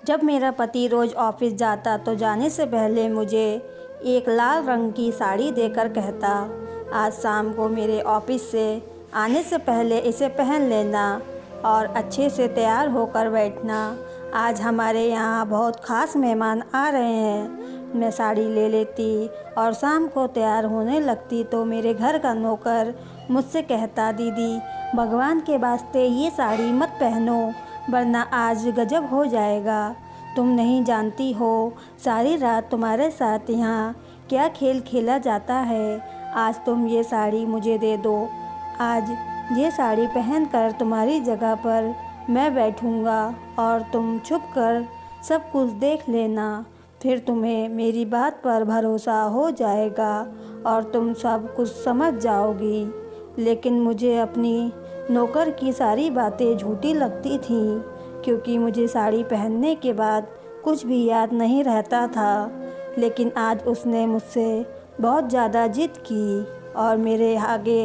जब मेरा पति रोज़ ऑफिस जाता तो जाने से पहले मुझे एक लाल रंग की साड़ी देकर कहता, आज शाम को मेरे ऑफिस से आने से पहले इसे पहन लेना और अच्छे से तैयार होकर बैठना। आज हमारे यहाँ बहुत ख़ास मेहमान आ रहे हैं। मैं साड़ी ले लेती और शाम को तैयार होने लगती तो मेरे घर का नौकर मुझसे कहता, दीदी भगवान के वास्ते ये साड़ी मत पहनो वरना आज गजब हो जाएगा। तुम नहीं जानती हो सारी रात तुम्हारे साथ यहाँ क्या खेल खेला जाता है। आज तुम ये साड़ी मुझे दे दो। आज ये साड़ी पहनकर तुम्हारी जगह पर मैं बैठूँगा और तुम छुप कर सब कुछ देख लेना। फिर तुम्हें मेरी बात पर भरोसा हो जाएगा और तुम सब कुछ समझ जाओगी। लेकिन मुझे अपनी नौकर की सारी बातें झूठी लगती थीं, क्योंकि मुझे साड़ी पहनने के बाद कुछ भी याद नहीं रहता था। लेकिन आज उसने मुझसे बहुत ज़्यादा जिद की और मेरे आगे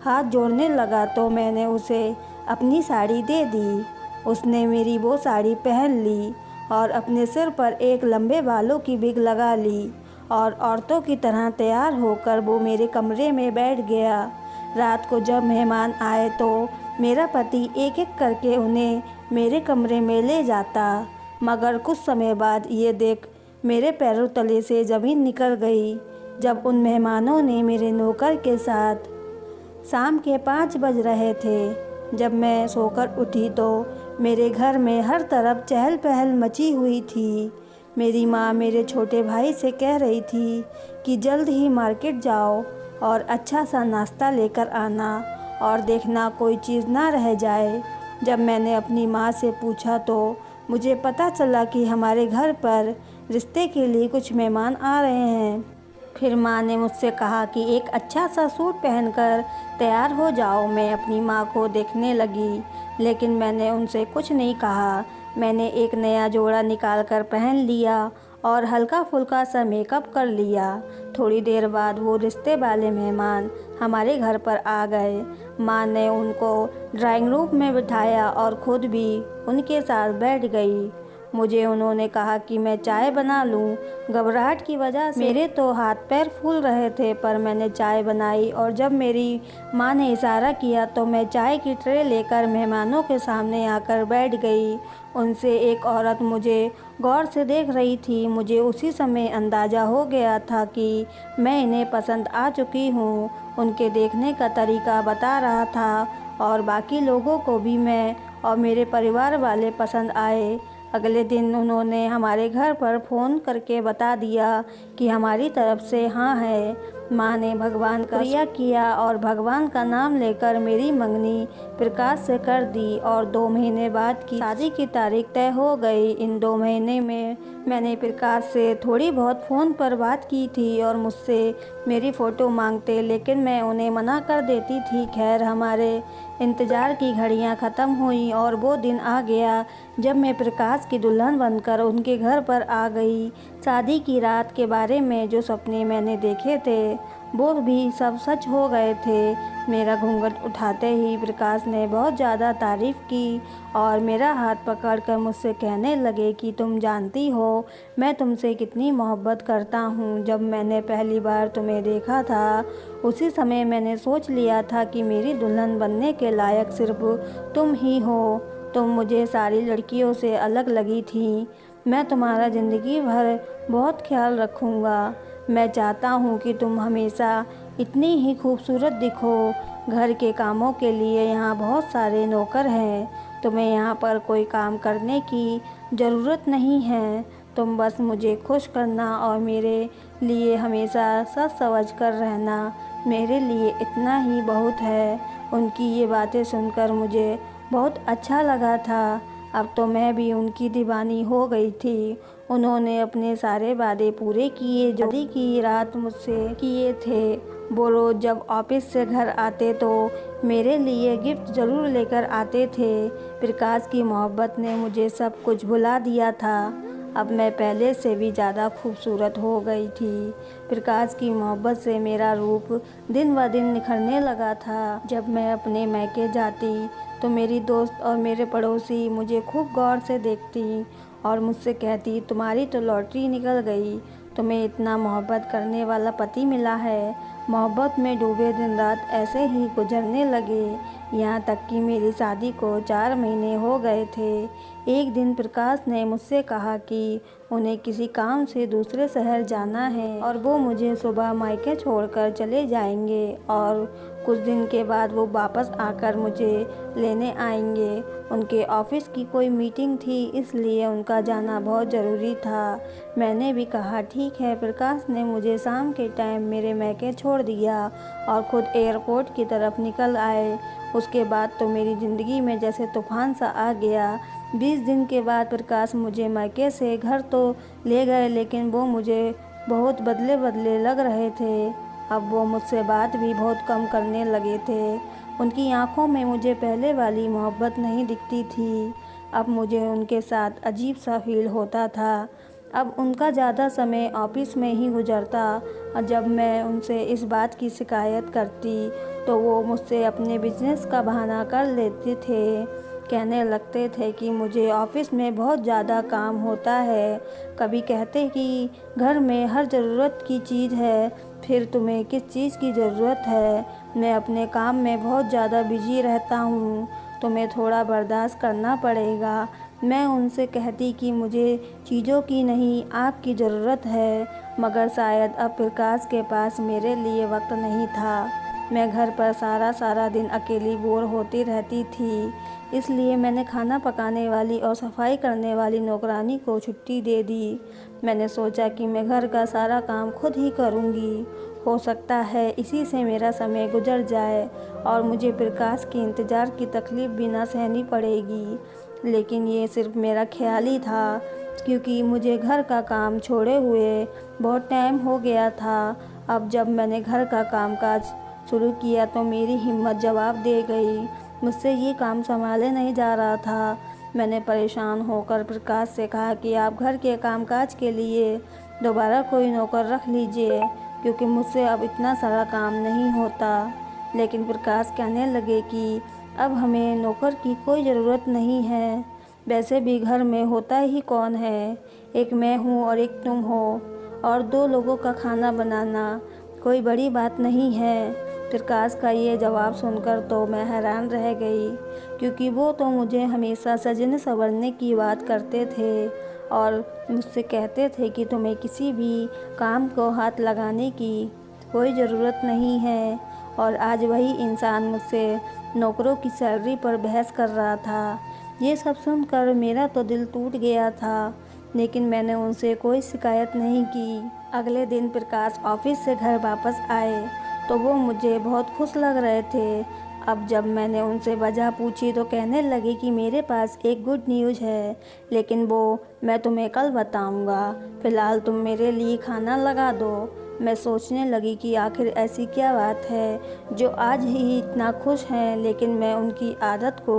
हाथ जोड़ने लगा तो मैंने उसे अपनी साड़ी दे दी। उसने मेरी वो साड़ी पहन ली और अपने सिर पर एक लंबे बालों की विग लगा ली और औरतों की तरह तैयार होकर वो मेरे कमरे में बैठ गया। रात को जब मेहमान आए तो मेरा पति एक एक करके उन्हें मेरे कमरे में ले जाता, मगर कुछ समय बाद ये देख मेरे पैरों तले से ज़मीन निकल गई जब उन मेहमानों ने मेरे नौकर के साथ शाम के 5 बज रहे थे। जब मैं सोकर उठी तो मेरे घर में हर तरफ चहल पहल मची हुई थी। मेरी माँ मेरे छोटे भाई से कह रही थी कि जल्द ही मार्केट जाओ और अच्छा सा नाश्ता लेकर आना और देखना कोई चीज़ ना रह जाए। जब मैंने अपनी माँ से पूछा तो मुझे पता चला कि हमारे घर पर रिश्ते के लिए कुछ मेहमान आ रहे हैं। फिर माँ ने मुझसे कहा कि एक अच्छा सा सूट पहनकर तैयार हो जाओ। मैं अपनी माँ को देखने लगी, लेकिन मैंने उनसे कुछ नहीं कहा। मैंने एक नया जोड़ा निकाल कर पहन लिया और हल्का फुल्का सा मेकअप कर लिया। थोड़ी देर बाद वो रिश्ते वाले मेहमान हमारे घर पर आ गए। माँ ने उनको ड्राइंग रूम में बिठाया और ख़ुद भी उनके साथ बैठ गई। मुझे उन्होंने कहा कि मैं चाय बना लूं। घबराहट की वजह से मेरे तो हाथ पैर फूल रहे थे, पर मैंने चाय बनाई और जब मेरी माँ ने इशारा किया तो मैं चाय की ट्रे लेकर मेहमानों के सामने आकर बैठ गई। उनसे एक औरत मुझे गौर से देख रही थी। मुझे उसी समय अंदाज़ा हो गया था कि मैं इन्हें पसंद आ चुकी हूँ। उनके देखने का तरीका बता रहा था और बाकी लोगों को भी मैं और मेरे परिवार वाले पसंद आए। अगले दिन उन्होंने हमारे घर पर फ़ोन करके बता दिया कि हमारी तरफ से हाँ है। माँ ने भगवान का क्रिया किया और भगवान का नाम लेकर मेरी मंगनी प्रकाश से कर दी और 2 महीने बाद की शादी की तारीख तय हो गई। इन 2 महीने में मैंने प्रकाश से थोड़ी बहुत फ़ोन पर बात की थी और मुझसे मेरी फ़ोटो मांगते, लेकिन मैं उन्हें मना कर देती थी। खैर, हमारे इंतज़ार की घड़ियां ख़त्म हुई और वो दिन आ गया जब मैं प्रकाश की दुल्हन बनकर उनके घर पर आ गई। शादी की रात के बारे में जो सपने मैंने देखे थे वो भी सब सच हो गए थे। मेरा घूंघट उठाते ही प्रकाश ने बहुत ज़्यादा तारीफ़ की और मेरा हाथ पकड़कर मुझसे कहने लगे कि तुम जानती हो मैं तुमसे कितनी मोहब्बत करता हूँ। जब मैंने पहली बार तुम्हें देखा था उसी समय मैंने सोच लिया था कि मेरी दुल्हन बनने के लायक सिर्फ तुम ही हो। तुम मुझे सारी लड़कियों से अलग लगी थी। मैं तुम्हारा ज़िंदगी भर बहुत ख्याल रखूँगा। मैं चाहता हूँ कि तुम हमेशा इतनी ही खूबसूरत दिखो। घर के कामों के लिए यहाँ बहुत सारे नौकर हैं। तुम्हें यहाँ पर कोई काम करने की ज़रूरत नहीं है। तुम बस मुझे खुश करना और मेरे लिए हमेशा सच समझ कर रहना। मेरे लिए इतना ही बहुत है। उनकी ये बातें सुनकर मुझे बहुत अच्छा लगा था। अब तो मैं भी उनकी दीवानी हो गई थी। उन्होंने अपने सारे वादे पूरे किए जो शादी की रात मुझसे किए थे। वो रोज़ जब ऑफिस से घर आते तो मेरे लिए गिफ्ट ज़रूर लेकर आते थे। प्रकाश की मोहब्बत ने मुझे सब कुछ भुला दिया था। अब मैं पहले से भी ज़्यादा खूबसूरत हो गई थी। प्रकाश की मोहब्बत से मेरा रूप दिन ब दिन निखरने लगा था। जब मैं अपने मायके जाती तो मेरी दोस्त और मेरे पड़ोसी मुझे खूब गौर से देखती। और मुझसे कहती, तुम्हारी तो लॉटरी निकल गई, तुम्हें इतना मोहब्बत करने वाला पति मिला है। मोहब्बत में डूबे दिन रात ऐसे ही गुजरने लगे, यहाँ तक कि मेरी शादी को 4 महीने हो गए थे। एक दिन प्रकाश ने मुझसे कहा कि उन्हें किसी काम से दूसरे शहर जाना है और वो मुझे सुबह मायके छोड़कर चले जाएंगे और कुछ दिन के बाद वो वापस आकर मुझे लेने आएंगे। उनके ऑफिस की कोई मीटिंग थी, इसलिए उनका जाना बहुत ज़रूरी था। मैंने भी कहा ठीक है। प्रकाश ने मुझे शाम के टाइम मेरे मायके छोड़ दिया और ख़ुद एयरपोर्ट की तरफ निकल आए। उसके बाद तो मेरी ज़िंदगी में जैसे तूफान सा आ गया। 20 दिन के बाद प्रकाश मुझे मायके से घर तो ले गए, लेकिन वो मुझे बहुत बदले बदले लग रहे थे। अब वो मुझसे बात भी बहुत कम करने लगे थे। उनकी आंखों में मुझे पहले वाली मोहब्बत नहीं दिखती थी। अब मुझे उनके साथ अजीब सा फील होता था। अब उनका ज़्यादा समय ऑफिस में ही गुजरता और जब मैं उनसे इस बात की शिकायत करती तो वो मुझसे अपने बिजनेस का बहाना कर लेते थे। कहने लगते थे कि मुझे ऑफिस में बहुत ज़्यादा काम होता है। कभी कहते कि घर में हर ज़रूरत की चीज़ है, फिर तुम्हें किस चीज़ की ज़रूरत है? मैं अपने काम में बहुत ज़्यादा बिजी रहता हूँ, तुम्हें थोड़ा बर्दाश्त करना पड़ेगा। मैं उनसे कहती कि मुझे चीज़ों की नहीं, आपकी ज़रूरत है, मगर शायद अब प्रकाश के पास मेरे लिए वक्त नहीं था। मैं घर पर सारा दिन अकेली बोर होती रहती थी, इसलिए मैंने खाना पकाने वाली और सफाई करने वाली नौकरानी को छुट्टी दे दी। मैंने सोचा कि मैं घर का सारा काम खुद ही करूँगी। हो सकता है इसी से मेरा समय गुजर जाए और मुझे प्रकाश के इंतज़ार की तकलीफ़ भी ना सहनी पड़ेगी। लेकिन ये सिर्फ मेरा ख्याल ही था, क्योंकि मुझे घर का काम छोड़े हुए बहुत टाइम हो गया था। अब जब मैंने घर का कामकाज शुरू किया तो मेरी हिम्मत जवाब दे गई। मुझसे ये काम संभाले नहीं जा रहा था। मैंने परेशान होकर प्रकाश से कहा कि आप घर के कामकाज के लिए दोबारा कोई नौकर रख लीजिए, क्योंकि मुझसे अब इतना सारा काम नहीं होता। लेकिन प्रकाश कहने लगे कि अब हमें नौकर की कोई ज़रूरत नहीं है। वैसे भी घर में होता ही कौन है, एक मैं हूँ और एक तुम हो, और 2 लोगों का खाना बनाना कोई बड़ी बात नहीं है। प्रकाश का ये जवाब सुनकर तो मैं हैरान रह गई, क्योंकि वो तो मुझे हमेशा सजने संवरने की बात करते थे और मुझसे कहते थे कि तुम्हें किसी भी काम को हाथ लगाने की कोई ज़रूरत नहीं है। और आज वही इंसान मुझसे नौकरों की सैलरी पर बहस कर रहा था। ये सब सुनकर मेरा तो दिल टूट गया था, लेकिन मैंने उनसे कोई शिकायत नहीं की। अगले दिन प्रकाश ऑफिस से घर वापस आए तो वो मुझे बहुत खुश लग रहे थे। अब जब मैंने उनसे वजह पूछी तो कहने लगे कि मेरे पास एक गुड न्यूज़ है, लेकिन वो मैं तुम्हें कल बताऊंगा। फ़िलहाल तुम मेरे लिए खाना लगा दो। मैं सोचने लगी कि आखिर ऐसी क्या बात है जो आज ही इतना खुश हैं, लेकिन मैं उनकी आदत को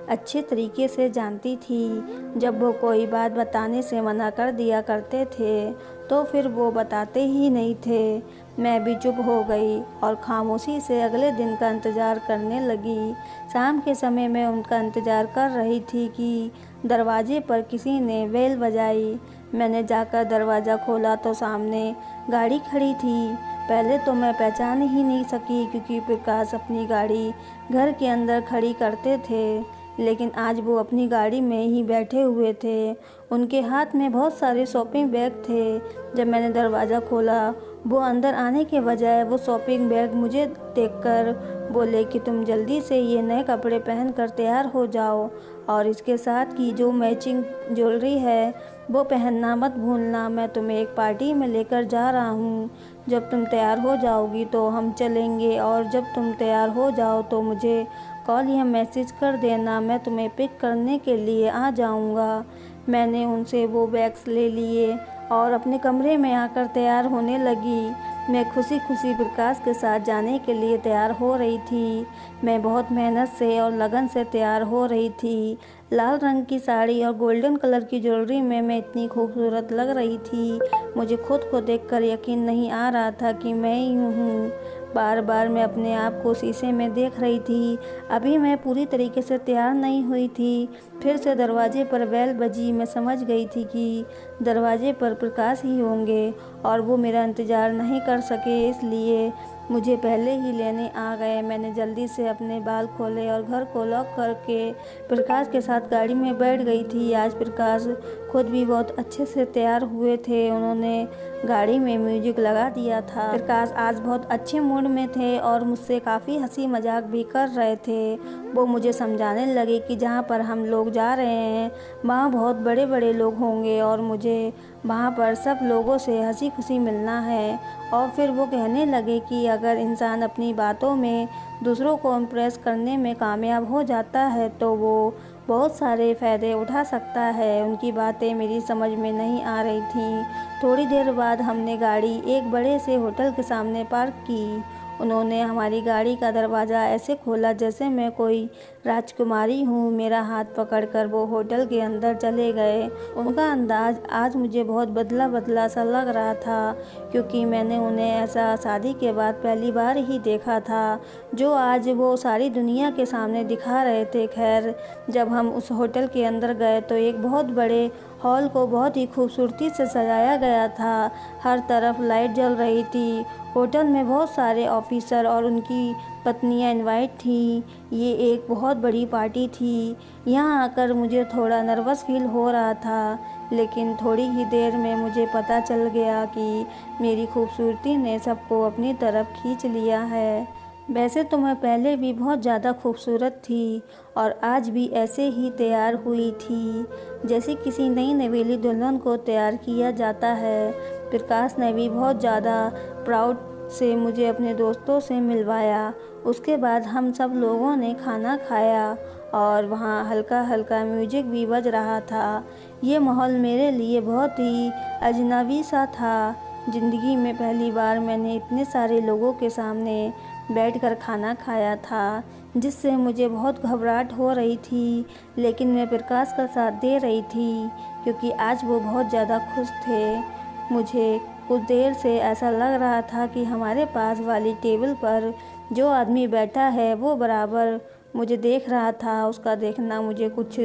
अच्छे तरीके से जानती थी। जब वो कोई बात बताने से मना कर दिया करते थे तो फिर वो बताते ही नहीं थे। मैं भी चुप हो गई और खामोशी से अगले दिन का इंतज़ार करने लगी। शाम के समय मैं उनका इंतज़ार कर रही थी कि दरवाजे पर किसी ने बेल बजाई। मैंने जाकर दरवाज़ा खोला तो सामने गाड़ी खड़ी थी। पहले तो मैं पहचान ही नहीं सकी, क्योंकि प्रकाश अपनी गाड़ी घर के अंदर खड़ी करते थे, लेकिन आज वो अपनी गाड़ी में ही बैठे हुए थे। उनके हाथ में बहुत सारे शॉपिंग बैग थे। जब मैंने दरवाज़ा खोला, वो अंदर आने के बजाय वो शॉपिंग बैग मुझे देखकर बोले कि तुम जल्दी से ये नए कपड़े पहनकर तैयार हो जाओ और इसके साथ की जो मैचिंग ज्वेलरी है वो पहनना मत भूलना। मैं तुम्हें एक पार्टी में लेकर जा रहा हूँ। जब तुम तैयार हो जाओगी तो हम चलेंगे, और जब तुम तैयार हो जाओ तो मुझे कॉल या मैसेज कर देना, मैं तुम्हें पिक करने के लिए आ जाऊँगा। मैंने उनसे वो बैग्स ले लिए और अपने कमरे में आकर तैयार होने लगी। मैं खुशी खुशी प्रकाश के साथ जाने के लिए तैयार हो रही थी। मैं बहुत मेहनत से और लगन से तैयार हो रही थी। लाल रंग की साड़ी और गोल्डन कलर की ज्वेलरी में मैं इतनी खूबसूरत लग रही थी, मुझे खुद को देखकर यकीन नहीं आ रहा था कि मैं ही हूँ। बार बार मैं अपने आप को शीशे में देख रही थी। अभी मैं पूरी तरीके से तैयार नहीं हुई थी। फिर से दरवाजे पर बेल बजी। मैं समझ गई थी कि दरवाजे पर प्रकाश ही होंगे और वो मेरा इंतज़ार नहीं कर सके, इसलिए मुझे पहले ही लेने आ गए। मैंने जल्दी से अपने बाल खोले और घर को लॉक करके प्रकाश के साथ गाड़ी में बैठ गई थी। आज प्रकाश खुद भी बहुत अच्छे से तैयार हुए थे। उन्होंने गाड़ी में म्यूजिक लगा दिया था। प्रकाश आज बहुत अच्छे मूड में थे और मुझसे काफ़ी हंसी मजाक भी कर रहे थे। वो मुझे समझाने लगे कि जहाँ पर हम लोग जा रहे हैं वहाँ बहुत बड़े बड़े लोग होंगे और मुझे वहाँ पर सब लोगों से हंसी खुशी मिलना है। और फिर वो कहने लगे कि अगर इंसान अपनी बातों में दूसरों को इम्प्रेस करने में कामयाब हो जाता है तो वो बहुत सारे फ़ायदे उठा सकता है। उनकी बातें मेरी समझ में नहीं आ रही थी। थोड़ी देर बाद हमने गाड़ी एक बड़े से होटल के सामने पार्क की। उन्होंने हमारी गाड़ी का दरवाज़ा ऐसे खोला जैसे मैं कोई राजकुमारी हूँ। मेरा हाथ पकड़कर वो होटल के अंदर चले गए। उनका अंदाज़ आज मुझे बहुत बदला बदला सा लग रहा था, क्योंकि मैंने उन्हें ऐसा शादी के बाद पहली बार ही देखा था जो आज वो सारी दुनिया के सामने दिखा रहे थे। खैर, जब हम उस होटल के अंदर गए तो एक बहुत बड़े हॉल को बहुत ही खूबसूरती से सजाया गया था। हर तरफ लाइट जल रही थी। होटल में बहुत सारे ऑफिसर और उनकी पत्नियां इनवाइट थीं। ये एक बहुत बड़ी पार्टी थी। यहाँ आकर मुझे थोड़ा नर्वस फील हो रहा था, लेकिन थोड़ी ही देर में मुझे पता चल गया कि मेरी खूबसूरती ने सबको अपनी तरफ खींच लिया है। वैसे तो मैं पहले भी बहुत ज़्यादा खूबसूरत थी और आज भी ऐसे ही तैयार हुई थी जैसे किसी नई नवेली दुल्हन को तैयार किया जाता है। प्रकाश ने भी बहुत ज़्यादा प्राउड से मुझे अपने दोस्तों से मिलवाया। उसके बाद हम सब लोगों ने खाना खाया और वहाँ हल्का हल्का म्यूजिक भी बज रहा था। ये माहौल मेरे लिए बहुत ही अजनबी सा था। ज़िंदगी में पहली बार मैंने इतने सारे लोगों के सामने बैठकर खाना खाया था, जिससे मुझे बहुत घबराहट हो रही थी, लेकिन मैं प्रकाश का साथ दे रही थी क्योंकि आज वो बहुत ज़्यादा खुश थे। मुझे कुछ देर से ऐसा लग रहा था कि हमारे पास वाली टेबल पर जो आदमी बैठा है वो बराबर मुझे देख रहा था। उसका देखना मुझे कुछ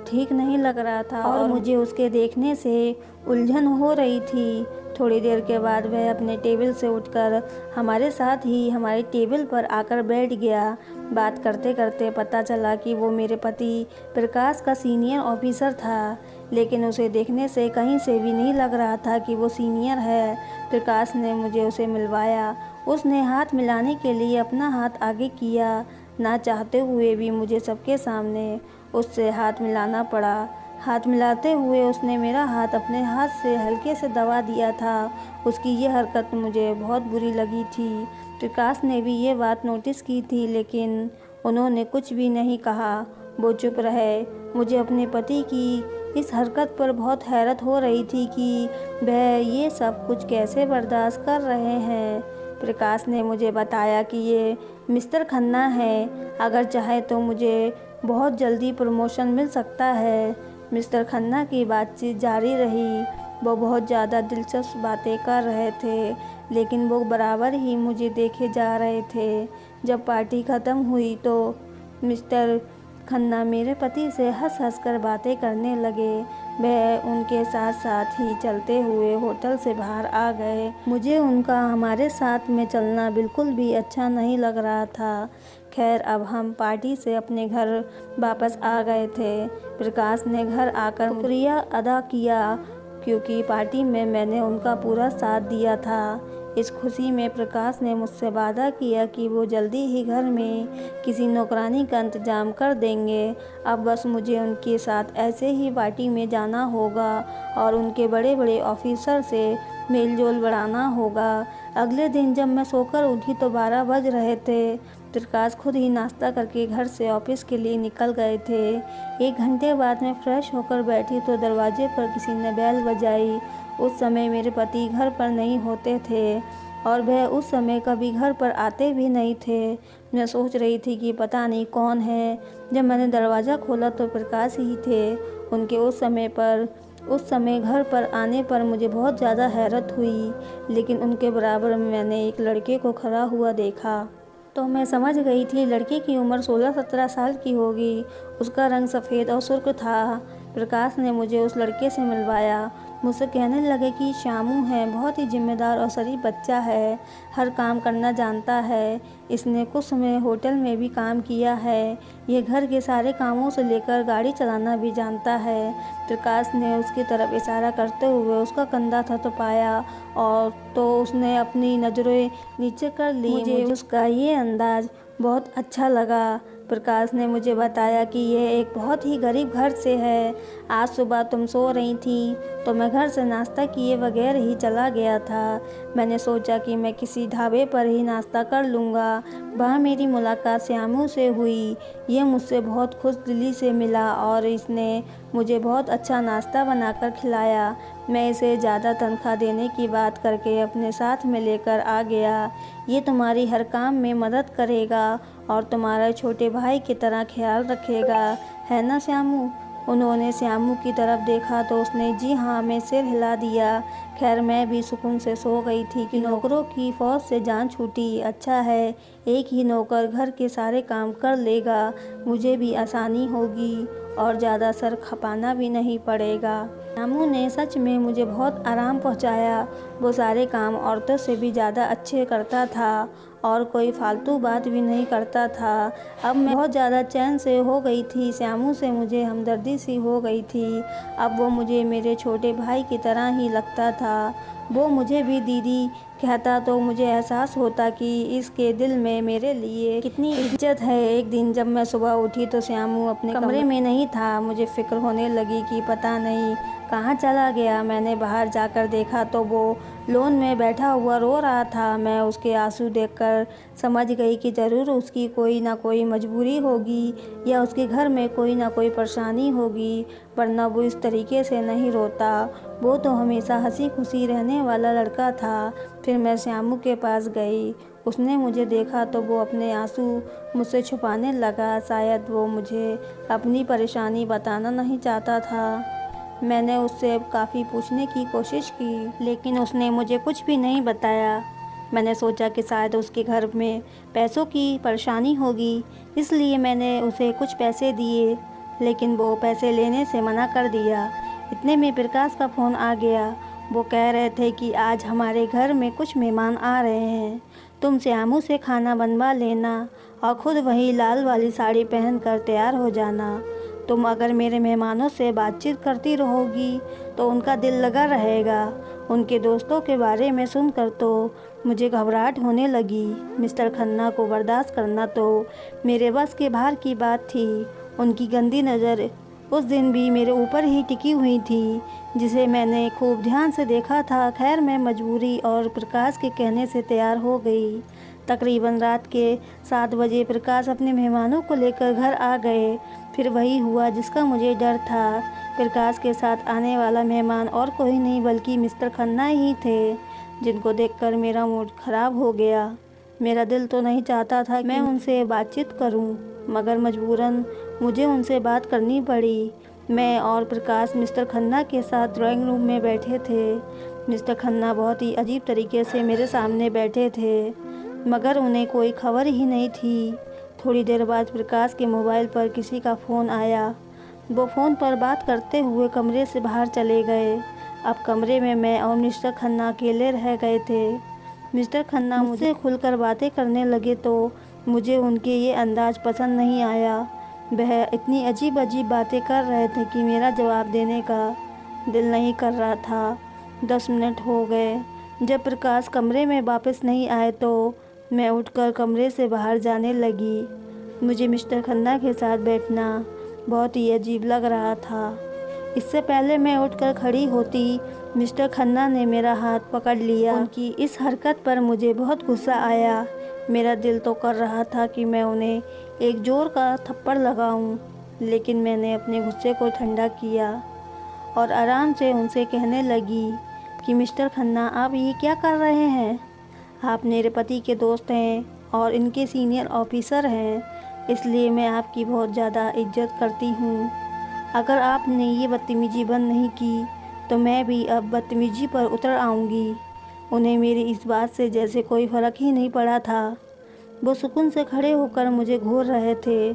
ठीक नहीं लग रहा था और मुझे उसके देखने से उलझन हो रही थी। थोड़ी देर के बाद वह अपने टेबल से उठकर हमारे साथ ही हमारी टेबल पर आकर बैठ गया। बात करते करते पता चला कि वो मेरे पति प्रकाश का सीनियर ऑफिसर था, लेकिन उसे देखने से कहीं से भी नहीं लग रहा था कि वो सीनियर है। प्रकाश ने मुझे उसे मिलवाया। उसने हाथ मिलाने के लिए अपना हाथ आगे किया। ना चाहते हुए भी मुझे सबके सामने उससे हाथ मिलाना पड़ा। हाथ मिलाते हुए उसने मेरा हाथ अपने हाथ से हल्के से दबा दिया था। उसकी ये हरकत मुझे बहुत बुरी लगी थी। प्रकाश ने भी ये बात नोटिस की थी, लेकिन उन्होंने कुछ भी नहीं कहा। वो चुप रहे। मुझे अपने पति की इस हरकत पर बहुत हैरत हो रही थी कि वह ये सब कुछ कैसे बर्दाश्त कर रहे हैं। प्रकाश ने मुझे बताया कि ये मिस्टर खन्ना है। अगर चाहे तो मुझे बहुत जल्दी प्रमोशन मिल सकता है। मिस्टर खन्ना की बातचीत जारी रही। वो बहुत ज़्यादा दिलचस्प बातें कर रहे थे, लेकिन वो बराबर ही मुझे देखे जा रहे थे। जब पार्टी ख़त्म हुई तो मिस्टर खन्ना मेरे पति से हंस हंस कर बातें करने लगे। वह उनके साथ साथ ही चलते हुए होटल से बाहर आ गए। मुझे उनका हमारे साथ में चलना बिल्कुल भी अच्छा नहीं लग रहा था। खैर, अब हम पार्टी से अपने घर वापस आ गए थे। प्रकाश ने घर आकर शुक्रिया अदा किया क्योंकि पार्टी में मैंने उनका पूरा साथ दिया था। इस खुशी में प्रकाश ने मुझसे वादा किया कि वो जल्दी ही घर में किसी नौकरानी का इंतज़ाम कर देंगे। अब बस मुझे उनके साथ ऐसे ही पार्टी में जाना होगा और उनके बड़े बड़े ऑफिसर से मेल जोल बढ़ाना होगा। अगले दिन जब मैं सोकर उठी तो 12 बज रहे थे। प्रकाश खुद ही नाश्ता करके घर से ऑफिस के लिए निकल गए थे। 1 घंटे बाद मैं फ्रेश होकर बैठी तो दरवाजे पर किसी ने बेल बजाई। उस समय मेरे पति घर पर नहीं होते थे और वह उस समय कभी घर पर आते भी नहीं थे। मैं सोच रही थी कि पता नहीं कौन है। जब मैंने दरवाज़ा खोला तो प्रकाश ही थे। उनके उस समय पर उस समय घर पर आने पर मुझे बहुत ज़्यादा हैरत हुई, लेकिन उनके बराबर मैंने एक लड़के को खड़ा हुआ देखा तो मैं समझ गई थी लड़के की उम्र 16-17 साल की होगी। उसका रंग सफ़ेद और सुर्ख था। प्रकाश ने मुझे उस लड़के से मिलवाया। मुझसे कहने लगे कि श्यामू है, बहुत ही जिम्मेदार और शरीफ बच्चा है, हर काम करना जानता है। इसने कुछ समय होटल में भी काम किया है। ये घर के सारे कामों से लेकर गाड़ी चलाना भी जानता है। प्रकाश ने उसकी तरफ इशारा करते हुए उसका कंधा थपथपाया और तो उसने अपनी नज़रें नीचे कर ली। मुझे उसका ये अंदाज़ बहुत अच्छा लगा। प्रकाश ने मुझे बताया कि यह एक बहुत ही गरीब घर से है। आज सुबह तुम सो रही थी तो मैं घर से नाश्ता किए बगैर ही चला गया था। मैंने सोचा कि मैं किसी ढाबे पर ही नाश्ता कर लूँगा। वहाँ मेरी मुलाकात श्यामू से हुई। ये मुझसे बहुत खुश दिली से मिला और इसने मुझे बहुत अच्छा नाश्ता बनाकर खिलाया। मैं इसे ज़्यादा तनख्वाह देने की बात करके अपने साथ में लेकर आ गया। ये तुम्हारी हर काम में मदद करेगा और तुम्हारे छोटे भाई की तरह ख्याल रखेगा, है ना श्यामू? उन्होंने श्यामू की तरफ देखा तो उसने जी हाँ में सिर हिला दिया। खैर मैं भी सुकून से सो गई थी कि नौकरों की फौज से जान छूटी। अच्छा है, एक ही नौकर घर के सारे काम कर लेगा, मुझे भी आसानी होगी और ज़्यादा सर खपाना भी नहीं पड़ेगा। श्यामू ने सच में मुझे बहुत आराम पहुंचाया। वो सारे काम औरतों से भी ज़्यादा अच्छे करता था और कोई फालतू बात भी नहीं करता था। अब मैं बहुत ज़्यादा चैन से हो गई थी। श्यामू से मुझे हमदर्दी सी हो गई थी। अब वो मुझे मेरे छोटे भाई की तरह ही लगता था। वो मुझे भी दीदी कहता तो मुझे एहसास होता कि इसके दिल में मेरे लिए कितनी इज्जत है। एक दिन जब मैं सुबह उठी तो श्यामू अपने कमरे में नहीं था। मुझे फ़िक्र होने लगी कि पता नहीं कहाँ चला गया। मैंने बाहर जाकर देखा तो वो लॉन में बैठा हुआ रो रहा था। मैं उसके आंसू देखकर समझ गई कि ज़रूर उसकी कोई ना कोई मजबूरी होगी या उसके घर में कोई ना कोई परेशानी होगी, वरना वो इस तरीके से नहीं रोता। वो तो हमेशा हंसी खुशी रहने वाला लड़का था। फिर मैं श्यामू के पास गई। उसने मुझे देखा तो वो अपने आंसू मुझसे छुपाने लगा। शायद वो मुझे अपनी परेशानी बताना नहीं चाहता था। मैंने उससे काफ़ी पूछने की कोशिश की, लेकिन उसने मुझे कुछ भी नहीं बताया। मैंने सोचा कि शायद उसके घर में पैसों की परेशानी होगी, इसलिए मैंने उसे कुछ पैसे दिए, लेकिन वो पैसे लेने से मना कर दिया। इतने में प्रकाश का फ़ोन आ गया। वो कह रहे थे कि आज हमारे घर में कुछ मेहमान आ रहे हैं, तुम श्यामू से खाना बनवा लेना और ख़ुद वही लाल वाली साड़ी पहनकर तैयार हो जाना। तुम अगर मेरे मेहमानों से बातचीत करती रहोगी तो उनका दिल लगा रहेगा। उनके दोस्तों के बारे में सुनकर तो मुझे घबराहट होने लगी। मिस्टर खन्ना को बर्दाश्त करना तो मेरे बस के बाहर की बात थी। उनकी गंदी नज़र उस दिन भी मेरे ऊपर ही टिकी हुई थी, जिसे मैंने खूब ध्यान से देखा था। खैर मैं मजबूरी और प्रकाश के कहने से तैयार हो गई। तकरीबन रात के 7 बजे प्रकाश अपने मेहमानों को लेकर घर आ गए। फिर वही हुआ जिसका मुझे डर था। प्रकाश के साथ आने वाला मेहमान और कोई नहीं बल्कि मिस्टर खन्ना ही थे, जिनको देखकर मेरा मूड ख़राब हो गया। मेरा दिल तो नहीं चाहता था कि मैं उनसे बातचीत करूं, मगर मजबूरन मुझे उनसे बात करनी पड़ी। मैं और प्रकाश मिस्टर खन्ना के साथ ड्राइंग रूम में बैठे थे। मिस्टर खन्ना बहुत ही अजीब तरीके से मेरे सामने बैठे थे, मगर उन्हें कोई खबर ही नहीं थी। थोड़ी देर बाद प्रकाश के मोबाइल पर किसी का फ़ोन आया। वो फ़ोन पर बात करते हुए कमरे से बाहर चले गए। अब कमरे में मैं और मिस्टर खन्ना अकेले रह गए थे। मिस्टर खन्ना मुझसे खुलकर बातें करने लगे तो मुझे उनके ये अंदाज़ पसंद नहीं आया। वह इतनी अजीब अजीब बातें कर रहे थे कि मेरा जवाब देने का दिल नहीं कर रहा था। 10 मिनट हो गए। जब प्रकाश कमरे में वापस नहीं आए तो मैं उठकर कमरे से बाहर जाने लगी। मुझे मिस्टर खन्ना के साथ बैठना बहुत ही अजीब लग रहा था। इससे पहले मैं उठकर खड़ी होती, मिस्टर खन्ना ने मेरा हाथ पकड़ लिया। उनकी इस हरकत पर मुझे बहुत गुस्सा आया। मेरा दिल तो कर रहा था कि मैं उन्हें एक ज़ोर का थप्पड़ लगाऊं, लेकिन मैंने अपने गुस्से को ठंडा किया और आराम से उनसे कहने लगी कि मिस्टर खन्ना, आप ये क्या कर रहे हैं? आप मेरे पति के दोस्त हैं और इनके सीनियर ऑफिसर हैं, इसलिए मैं आपकी बहुत ज़्यादा इज्जत करती हूँ। अगर आपने ये बदतमीजी बंद नहीं की तो मैं भी अब बदतमीजी पर उतर आऊँगी। उन्हें मेरी इस बात से जैसे कोई फ़र्क ही नहीं पड़ा था। वो सुकून से खड़े होकर मुझे घूर रहे थे।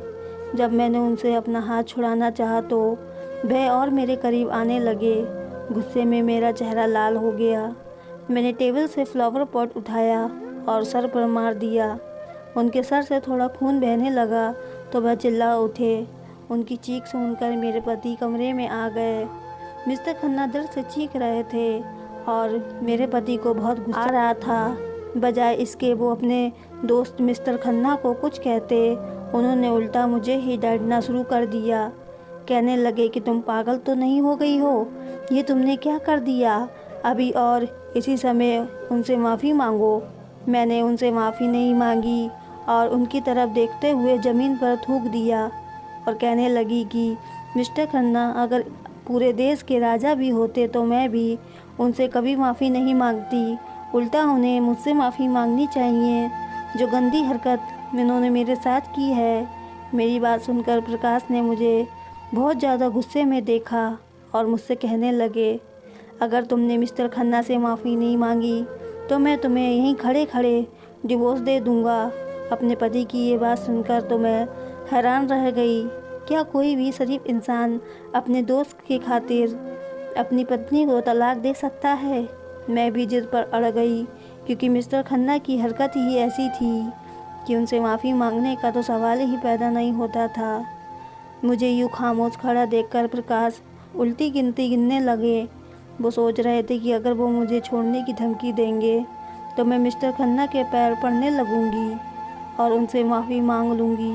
जब मैंने उनसे अपना हाथ छुड़ाना चाहा तो वह और मेरे करीब आने लगे। गुस्से में मेरा चेहरा लाल हो गया। मैंने टेबल से फ्लावर पॉट उठाया और सर पर मार दिया। उनके सर से थोड़ा खून बहने लगा तो वह चिल्ला उठे। उनकी चीख सुनकर मेरे पति कमरे में आ गए। मिस्टर खन्ना दर्द से चीख रहे थे और मेरे पति को बहुत गुस्सा आ रहा था। बजाय इसके वो अपने दोस्त मिस्टर खन्ना को कुछ कहते, उन्होंने उल्टा मुझे ही डांटना शुरू कर दिया। कहने लगे कि तुम पागल तो नहीं हो गई हो, ये तुमने क्या कर दिया, अभी और इसी समय उनसे माफ़ी मांगो। मैंने उनसे माफ़ी नहीं मांगी और उनकी तरफ देखते हुए ज़मीन पर थूक दिया और कहने लगी कि मिस्टर खन्ना अगर पूरे देश के राजा भी होते तो मैं भी उनसे कभी माफ़ी नहीं मांगती, उल्टा उन्हें मुझसे माफ़ी मांगनी चाहिए। जो गंदी हरकत इन्होंने मेरे साथ की है। मेरी बात सुनकर प्रकाश ने मुझे बहुत ज़्यादा गुस्से में देखा और मुझसे कहने लगे, अगर तुमने मिस्टर खन्ना से माफ़ी नहीं मांगी तो मैं तुम्हें यहीं खड़े खड़े डिवोर्स दे दूँगा। अपने पति की ये बात सुनकर तो मैं हैरान रह गई। क्या कोई भी शरीफ इंसान अपने दोस्त की खातिर अपनी पत्नी को तलाक दे सकता है? मैं भी जिद पर अड़ गई क्योंकि मिस्टर खन्ना की हरकत ही ऐसी थी कि उनसे माफ़ी मांगने का तो सवाल ही पैदा नहीं होता था। मुझे यूँ खामोश खड़ा देखकर प्रकाश उल्टी गिनती गिनने लगे। वो सोच रहे थे कि अगर वो मुझे छोड़ने की धमकी देंगे तो मैं मिस्टर खन्ना के पैर पड़ने लगूंगी और उनसे माफ़ी मांग लूँगी।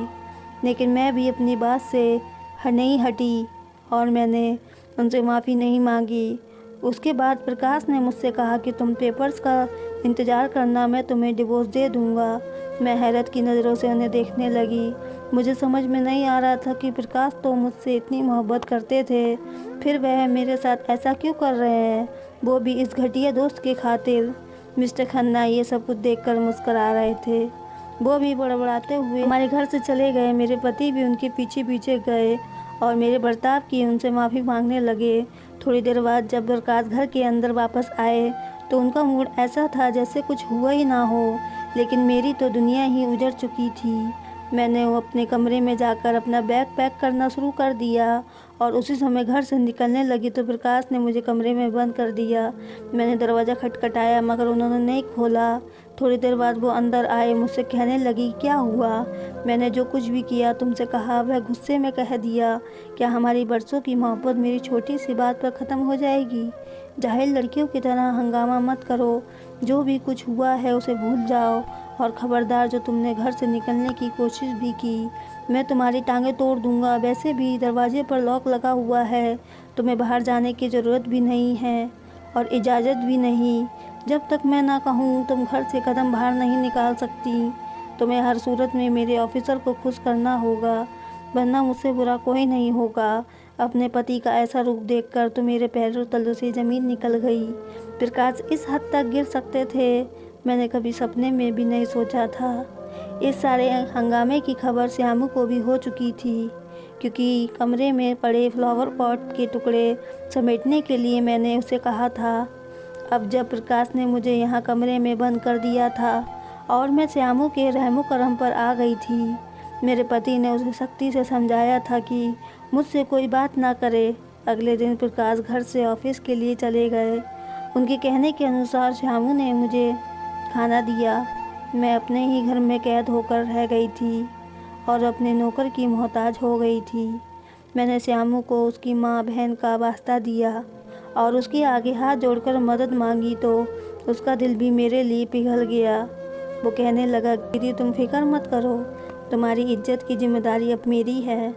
लेकिन मैं भी अपनी बात से नहीं हटी और मैंने उनसे माफ़ी नहीं मांगी। उसके बाद प्रकाश ने मुझसे कहा कि तुम पेपर्स का इंतज़ार करना, मैं तुम्हें डिवोर्स दे दूँगा। मैं हैरत की नज़रों से उन्हें देखने लगी। मुझे समझ में नहीं आ रहा था कि प्रकाश तो मुझसे इतनी मोहब्बत करते थे, फिर वह मेरे साथ ऐसा क्यों कर रहे हैं, वो भी इस घटिया दोस्त की खातिर। मिस्टर खन्ना ये सब कुछ देखकर मुस्करा रहे थे। वो भी बड़बड़ाते हुए हमारे घर से चले गए। मेरे पति भी उनके पीछे पीछे गए और मेरे बर्ताव की उनसे माफ़ी मांगने लगे। थोड़ी देर बाद जब प्रकाश घर के अंदर वापस आए तो उनका मूड ऐसा था जैसे कुछ हुआ ही ना हो, लेकिन मेरी तो दुनिया ही उजड़ चुकी थी। मैंने वो अपने कमरे में जाकर अपना बैग पैक करना शुरू कर दिया और उसी समय घर से निकलने लगी तो प्रकाश ने मुझे कमरे में बंद कर दिया। मैंने दरवाज़ा खटखटाया मगर उन्होंने नहीं खोला। थोड़ी देर बाद वो अंदर आए, मुझसे कहने लगी, क्या हुआ? मैंने जो कुछ भी किया तुमसे कहा वह गुस्से में कह दिया। क्या हमारी बरसों की मोहब्बत मेरी छोटी सी बात पर ख़त्म हो जाएगी? जाहिल लड़कियों की तरह हंगामा मत करो। जो भी कुछ हुआ है उसे भूल जाओ और ख़बरदार, जो तुमने घर से निकलने की कोशिश भी की मैं तुम्हारी टांगें तोड़ दूंगा। वैसे भी दरवाजे पर लॉक लगा हुआ है, तुम्हें बाहर जाने की ज़रूरत भी नहीं है और इजाज़त भी नहीं। जब तक मैं ना कहूँ तुम घर से कदम बाहर नहीं निकाल सकती। तुम्हें हर सूरत में मेरे ऑफिसर को खुश करना होगा, वरना मुझसे बुरा कोई नहीं होगा। अपने पति का ऐसा रूप देखकर तो मेरे पैरों तलों से ज़मीन निकल गई। प्रकाश इस हद तक गिर सकते थे, मैंने कभी सपने में भी नहीं सोचा था। इस सारे हंगामे की खबर श्यामू को भी हो चुकी थी, क्योंकि कमरे में पड़े फ्लावर पॉट के टुकड़े समेटने के लिए मैंने उसे कहा था। अब जब प्रकाश ने मुझे यहाँ कमरे में बंद कर दिया था और मैं श्यामू के रहमो करम पर आ गई थी, मेरे पति ने उसे सख्ती से समझाया था कि मुझसे कोई बात ना करे। अगले दिन प्रकाश घर से ऑफिस के लिए चले गए। उनके कहने के अनुसार श्यामू ने मुझे खाना दिया। मैं अपने ही घर में कैद होकर रह गई थी और अपने नौकर की मोहताज हो गई थी। मैंने श्यामू को उसकी माँ बहन का वास्ता दिया और उसके आगे हाथ जोड़कर मदद मांगी तो उसका दिल भी मेरे लिए पिघल गया। वो कहने लगा, दीदी तुम फिक्र मत करो, तुम्हारी इज्जत की जिम्मेदारी अब मेरी है।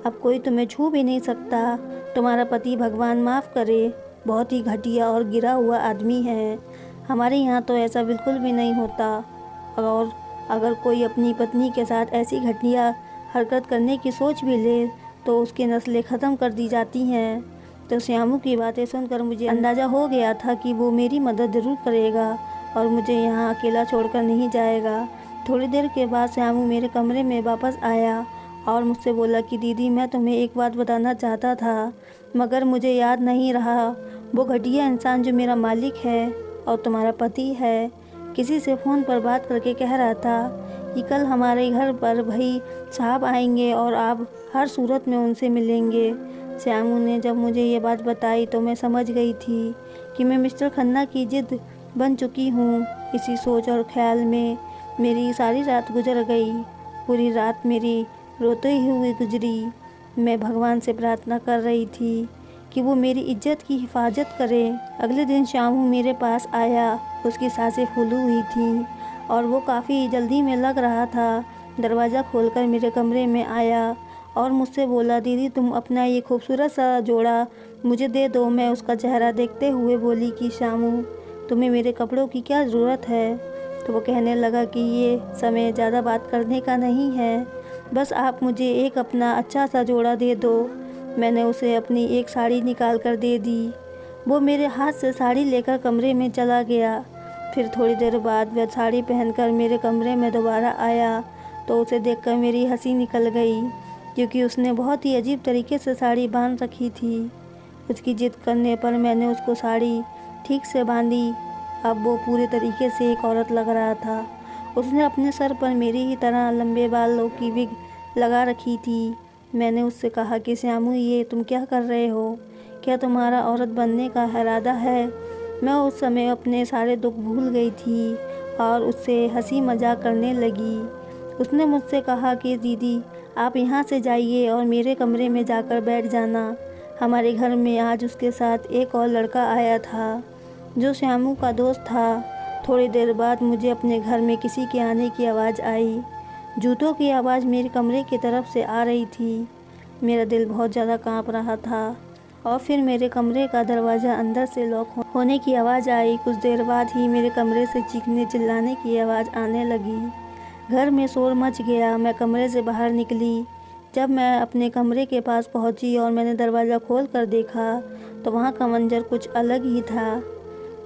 अब कोई तुम्हें छू भी नहीं सकता। तुम्हारा पति भगवान माफ़ करे बहुत ही घटिया और गिरा हुआ आदमी है। हमारे यहाँ तो ऐसा बिल्कुल भी नहीं होता और अगर कोई अपनी पत्नी के साथ ऐसी घटिया हरकत करने की सोच भी ले तो उसकी नस्लें ख़त्म कर दी जाती हैं। तो श्यामू की बातें सुनकर मुझे अंदाज़ा हो गया था कि वो मेरी मदद ज़रूर करेगा और मुझे यहाँ अकेला छोड़कर नहीं जाएगा। थोड़ी देर के बाद श्यामू मेरे कमरे में वापस आया और मुझसे बोला कि दीदी मैं तुम्हें एक बात बताना चाहता था मगर मुझे याद नहीं रहा। वो घटिया इंसान जो मेरा मालिक है और तुम्हारा पति है, किसी से फ़ोन पर बात करके कह रहा था कि कल हमारे घर पर भाई साहब आएंगे और आप हर सूरत में उनसे मिलेंगे। श्यामू ने जब मुझे ये बात बताई तो मैं समझ गई थी कि मैं मिस्टर खन्ना की जिद बन चुकी हूँ। इसी सोच और ख्याल में मेरी सारी रात गुजर गई। पूरी रात मेरी रोते हुए गुजरी। मैं भगवान से प्रार्थना कर रही थी कि वो मेरी इज्जत की हिफाजत करे। अगले दिन श्यामू मेरे पास आया। उसकी सांसें फूली हुई थी और वो काफ़ी जल्दी में लग रहा था। दरवाज़ा खोलकर मेरे कमरे में आया और मुझसे बोला, दीदी तुम अपना ये खूबसूरत सा जोड़ा मुझे दे दो। मैं उसका चेहरा देखते हुए बोली कि श्यामू तुम्हें मेरे कपड़ों की क्या ज़रूरत है। तो वो कहने लगा कि ये समय ज़्यादा बात करने का नहीं है, बस आप मुझे एक अपना अच्छा सा जोड़ा दे दो। मैंने उसे अपनी एक साड़ी निकाल कर दे दी। वो मेरे हाथ से साड़ी लेकर कमरे में चला गया। फिर थोड़ी देर बाद वह साड़ी पहनकर मेरे कमरे में दोबारा आया तो उसे देखकर मेरी हंसी निकल गई, क्योंकि उसने बहुत ही अजीब तरीके से साड़ी बांध रखी थी। उसकी जिद करने पर मैंने उसको साड़ी ठीक से बांधी। अब वो पूरे तरीके से एक औरत लग रहा था। उसने अपने सर पर मेरी ही तरह लंबे बालों की विग लगा रखी थी। मैंने उससे कहा कि श्यामू ये तुम क्या कर रहे हो? क्या तुम्हारा औरत बनने का इरादा है? मैं उस समय अपने सारे दुख भूल गई थी और उससे हंसी मजाक करने लगी। उसने मुझसे कहा कि दीदी आप यहाँ से जाइए और मेरे कमरे में जाकर बैठ जाना। हमारे घर में आज उसके साथ एक और लड़का आया था जो श्यामू का दोस्त था। थोड़ी देर बाद मुझे अपने घर में किसी के आने की आवाज़ आई। जूतों की आवाज़ मेरे कमरे की तरफ से आ रही थी। मेरा दिल बहुत ज़्यादा कांप रहा था और फिर मेरे कमरे का दरवाज़ा अंदर से लॉक होने की आवाज़ आई। कुछ देर बाद ही मेरे कमरे से चीखने चिल्लाने की आवाज़ आने लगी। घर में शोर मच गया। मैं कमरे से बाहर निकली। जब मैं अपने कमरे के पास पहुंची और मैंने दरवाज़ा खोल कर देखा तो वहाँ का मंजर कुछ अलग ही था।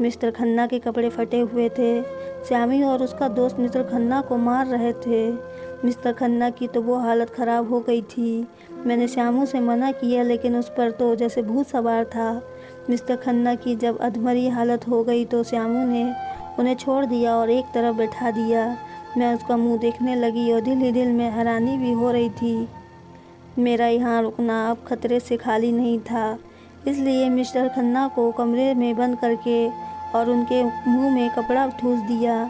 मिस्टर खन्ना के कपड़े फटे हुए थे। श्यामी और उसका दोस्त मिस्टर खन्ना को मार रहे थे। मिस्टर खन्ना की तो वो हालत ख़राब हो गई थी। मैंने श्यामू से मना किया लेकिन उस पर तो जैसे भूत सवार था। मिस्टर खन्ना की जब अधमरी हालत हो गई तो श्यामू ने उन्हें छोड़ दिया और एक तरफ बैठा दिया। मैं उसका मुंह देखने लगी और दिल ही दिल में हैरानी भी हो रही थी। मेरा यहाँ रुकना अब खतरे से खाली नहीं था, इसलिए मिस्टर खन्ना को कमरे में बंद करके और उनके मुंह में कपड़ा ठूस दिया।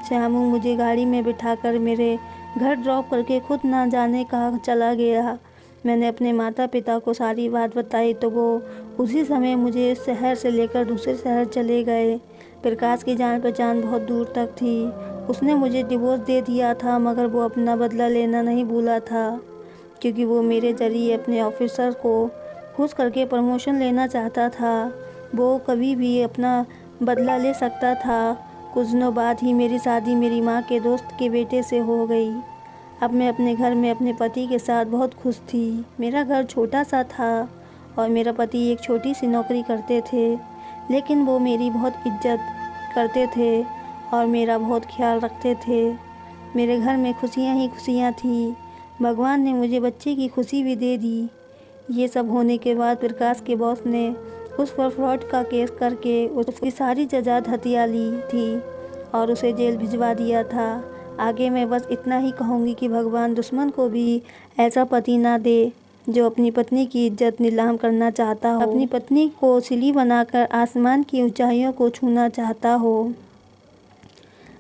श्यामू मुझे गाड़ी में बिठाकर मेरे घर ड्रॉप करके खुद ना जाने कहाँ चला गया। मैंने अपने माता पिता को सारी बात बताई तो वो उसी समय मुझे इस शहर से लेकर दूसरे शहर चले गए। प्रकाश की जान पहचान बहुत दूर तक थी। उसने मुझे डिवोर्स दे दिया था, मगर वो अपना बदला लेना नहीं भूला था, क्योंकि वो मेरे ज़रिए अपने ऑफिसर को खुश करके प्रमोशन लेना चाहता था। वो कभी भी अपना बदला ले सकता था। कुछ दिनों बाद ही मेरी शादी मेरी माँ के दोस्त के बेटे से हो गई। अब मैं अपने घर में अपने पति के साथ बहुत खुश थी। मेरा घर छोटा सा था और मेरा पति एक छोटी सी नौकरी करते थे, लेकिन वो मेरी बहुत इज्जत करते थे और मेरा बहुत ख्याल रखते थे। मेरे घर में खुशियाँ ही खुशियाँ थी। भगवान ने मुझे बच्चे की खुशी भी दे दी। ये सब होने के बाद प्रकाश के बॉस ने उस पर फ्रॉड का केस करके उसकी सारी जायदाद हथिया ली थी और उसे जेल भिजवा दिया था। आगे मैं बस इतना ही कहूँगी कि भगवान दुश्मन को भी ऐसा पति ना दे जो अपनी पत्नी की इज्जत नीलाम करना चाहता हो, अपनी पत्नी को सिली बनाकर आसमान की ऊंचाइयों को छूना चाहता हो।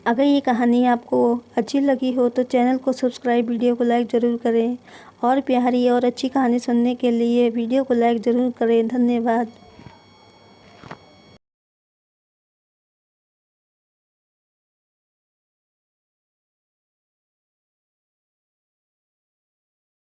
अगर ये कहानी आपको अच्छी लगी हो तो चैनल को सब्सक्राइब, वीडियो को लाइक ज़रूर करें और प्यारी और अच्छी कहानी सुनने के लिए वीडियो को लाइक ज़रूर करें। धन्यवाद।